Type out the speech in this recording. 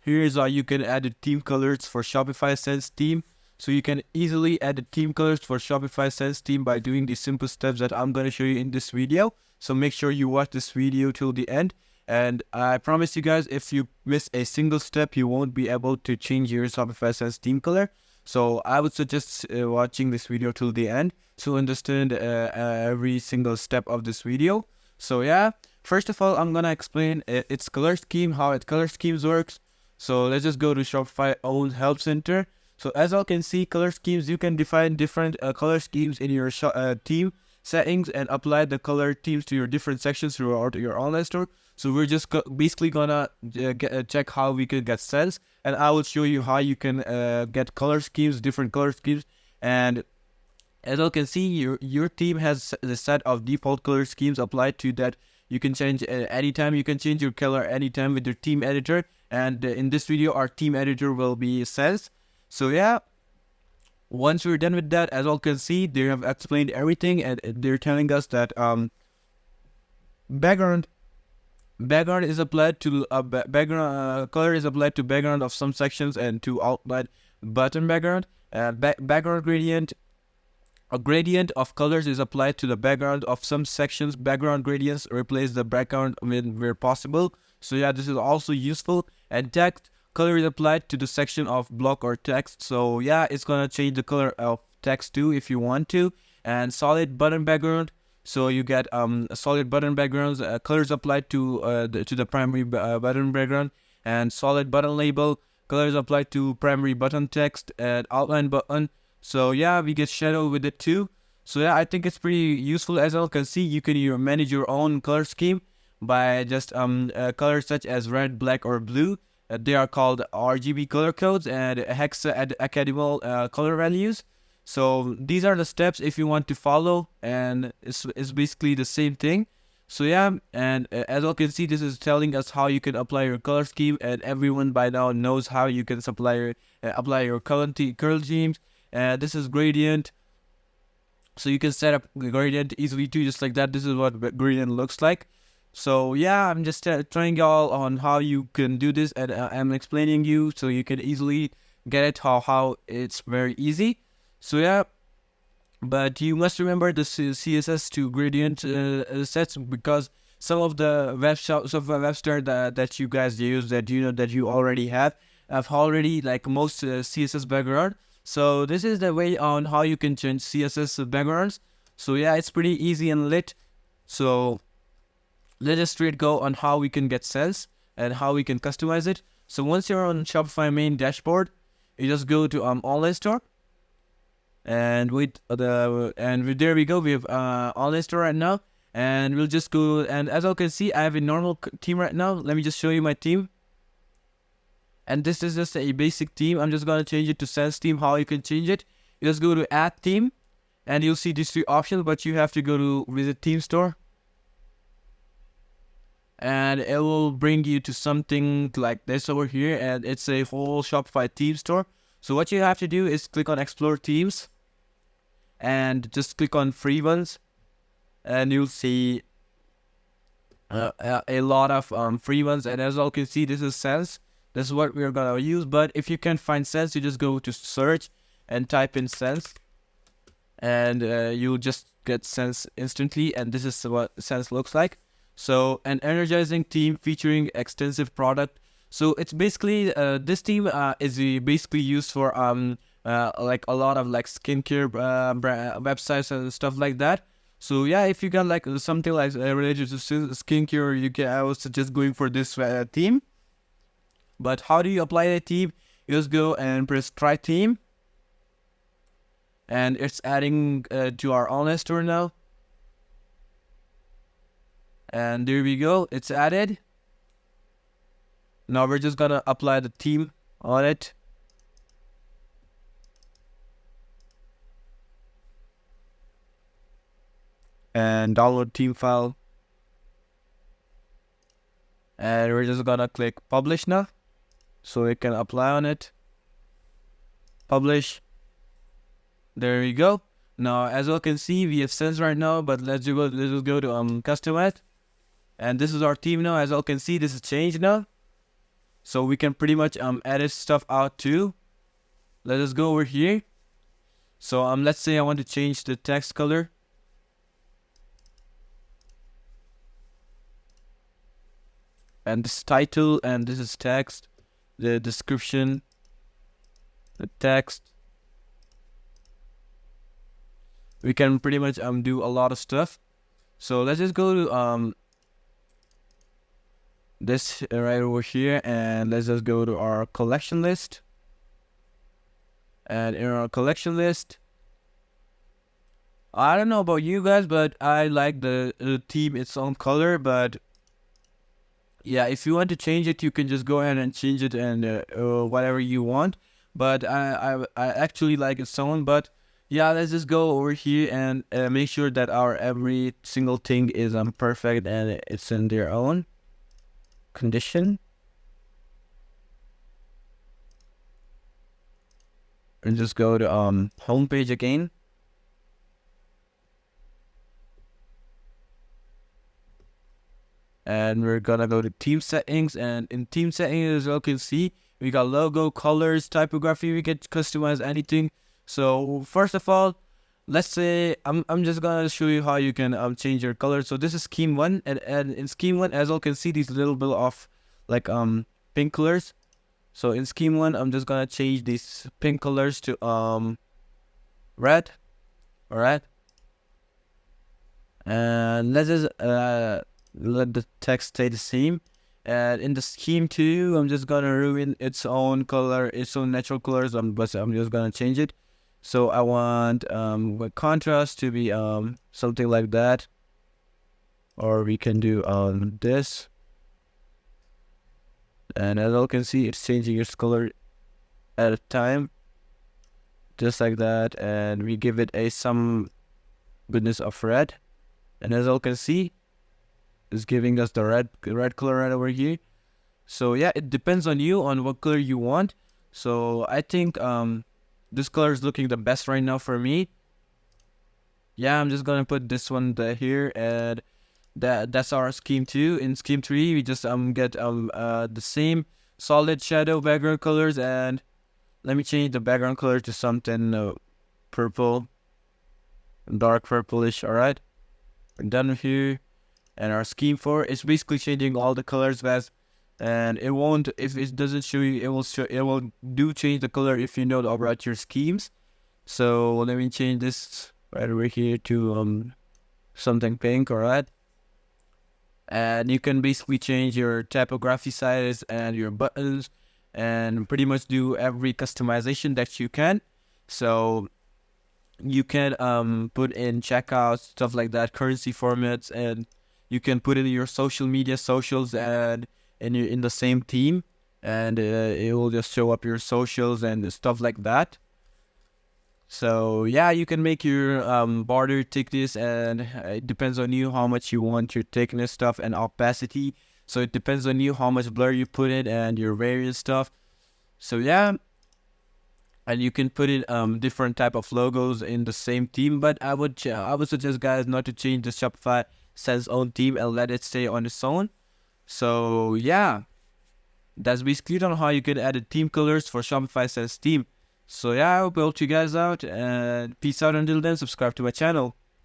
here is how you can add the theme colors for Shopify Sense theme. So you can easily add the theme colors for Shopify Sense theme by doing the simple steps that I'm going to show you in this video. So make sure you watch this video till the end. And I promise you guys, if you miss a single step, you won't be able to change your Shopify Sense theme color. So I would suggest watching this video till the end to understand every single step of this video. So yeah, first of all, I'm gonna explain its color scheme, how its color schemes works. So let's just go to Shopify own help center. So as you can see, color schemes, you can define different color schemes in your theme settings and apply the color themes to your different sections throughout your online store. So we're just basically gonna check how we can get sense, and I will show you how you can get color schemes, different color schemes. And as you can see, your theme has the set of default color schemes applied to that. You can change anytime. You can change your color anytime with your theme editor. And in this video, our theme editor will be Sense. So yeah, once we're done with that, as you can see, they have explained everything, and they're telling us that background is applied to background color is applied to background of some sections and to outline button background. Background gradient. A gradient of colors is applied to the background of some sections. Background gradients replace the background where possible. So yeah, this is also useful. And text color is applied to the section of block or text. So yeah, it's gonna change the color of text too if you want to. And solid button background. So you get solid button backgrounds. Colors applied to the primary button background. And solid button label. Colors applied to primary button text and outline button. So yeah, we get shadow with it too. So yeah, I think it's pretty useful. As you can see, you can manage your own color scheme by just colors such as red, black, or blue. They are called RGB color codes and hexadecimal color values. So these are the steps if you want to follow, and it's basically the same thing. So yeah, and as you can see, this is telling us how you can apply your color scheme, and everyone by now knows how you can apply your color schemes. This is gradient, so you can set up the gradient easily too, just like that. This is what gradient looks like. So yeah, I'm just trying y'all on how you can do this, and I'm explaining you so you can easily get it, how it's very easy. So yeah, but you must remember the CSS to gradient sets, because some of the website that you guys use, that that you already have already like most CSS background. So this is the way on how you can change CSS backgrounds. So yeah, it's pretty easy and lit. So let's just straight go on how we can get sense and how we can customize it. So once you're on Shopify main dashboard, you just go to online store, and there we go. We have online store right now, and we'll just go. And as you can see, I have a normal theme right now. Let me just show you my theme. And this is just a basic theme. I'm just going to change it to Sense theme. How you can change it? You just go to Add Theme, and you'll see these three options, but you have to go to Visit Theme Store. And it will bring you to something like this over here, and it's a whole Shopify theme store. So what you have to do is click on Explore Themes, and just click on Free Ones, and you'll see a lot of free ones. And as you can see, this is Sense. This is what we're gonna use. But if you can't find Sense, you just go to search and type in Sense, and you'll just get Sense instantly. And this is what Sense looks like. So an energizing theme featuring extensive product. So it's basically this theme is basically used for like a lot of like skincare websites and stuff like that. So yeah, if you got like something like related to skincare, you can, I would suggest going for this theme. But how do you apply the theme? You just go and press Try Theme, and it's adding to our online store now. And there we go, it's added. Now we're just gonna apply the theme on it. And download theme file. And we're just gonna click Publish now, so we can apply on it. Publish. There we go. Now as you can see, we have Sense right now, but let's just go to customize. And this is our theme now. As you can see, this is changed now. So we can pretty much edit stuff out too. Let us go over here. So let's say I want to change the text color. And this title, and this is text, the description, the text. We can pretty much do a lot of stuff. So let's just go to this right over here, and let's just go to our collection list. And in our collection list, I don't know about you guys, but I like the theme its own color. But yeah, if you want to change it, you can just go ahead and change it and whatever you want. But I actually like its own. But yeah, let's just go over here and make sure that our every single thing is perfect and it's in their own condition. And just go to home page again. And we're gonna go to theme settings, and in theme settings, as you can see, we got logo, colors, typography. We can customize anything. So first of all, let's say I'm just gonna show you how you can change your color. So this is scheme 1, and in scheme 1, as you can see, these little bit of like pink colors. So in scheme 1, I'm just gonna change these pink colors to red. All right, and let's just let the text stay the same. And in the scheme 2, I'm just gonna ruin its own color, its own natural colors. But I'm just gonna change it. So I want with contrast to be something like that, or we can do this. And as you can see, it's changing its color at a time, just like that. And we give it some goodness of red. And as you can see, it's giving us the red color right over here. So yeah, it depends on you on what color you want. So I think this color is looking the best right now for me. Yeah, I'm just gonna put this one here, and that's our scheme 2. In scheme 3, we just get the same solid shadow background colors, and let me change the background color to something purple, dark purplish. All right, we're done here. And our scheme 4 is basically changing all the colors, guys. And it won't, if it doesn't show you, it will do change the color if you know about your schemes. So let me change this right over here to something pink. All right, and you can basically change your typography size and your buttons, and pretty much do every customization that you can. So you can put in checkouts, stuff like that, currency formats, and you can put in your social media socials and in the same theme, and it will just show up your socials and stuff like that. So yeah, you can make your border thickness, and it depends on you how much you want your thickness stuff and opacity. So it depends on you how much blur you put in and your various stuff. So yeah, and you can put in different type of logos in the same theme. But I would suggest guys not to change the Shopify Sense own theme and let it stay on its own. So yeah, that's basically on how you can edit theme colors for Shopify Sense theme. So yeah, I hope I helped you guys out, and peace out until then. Subscribe to my channel.